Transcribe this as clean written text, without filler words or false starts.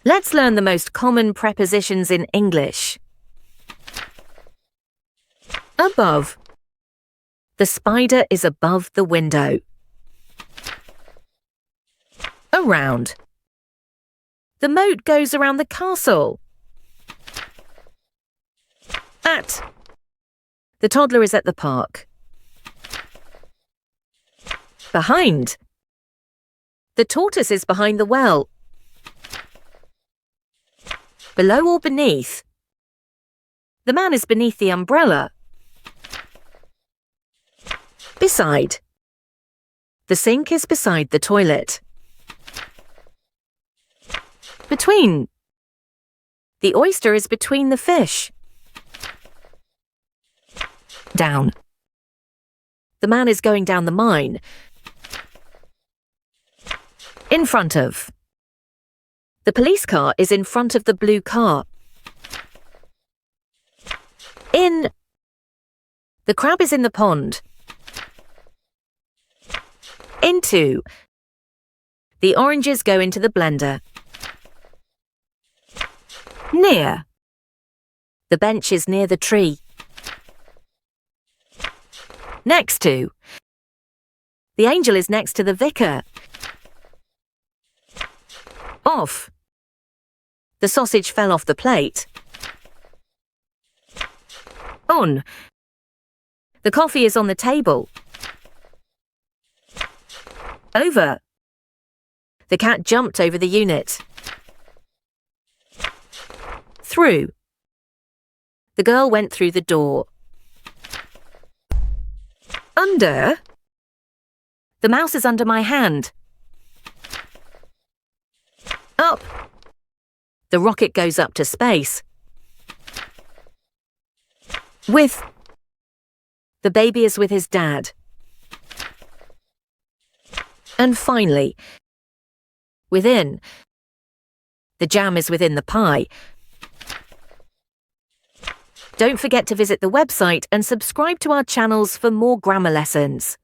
Let's learn the most common prepositions in English. Above. The spider is above the window. Around. The moat goes around the castle. At. The toddler is at the park. Behind. The tortoise is behind the well. Below or beneath. The man is beneath the umbrella. Beside. The sink is beside the toilet. Between. The oyster is between the fish. Down. The man is going down the mine. In front of. The police car is in front of the blue car. In. The crab is in the pond. Into. The oranges go into the blender. Near. The bench is near the tree. Next to. The angel is next to the vicar. Off. The sausage fell off the plate. On. The coffee is on the table. Over. The cat jumped over the unit. Through. The girl went through the door. Under. The mouse is under my hand. Up. The rocket goes up to space. With. The baby is with his dad. And finally, within. The jam is within the pie. Don't forget to visit the website and subscribe to our channels for more grammar lessons.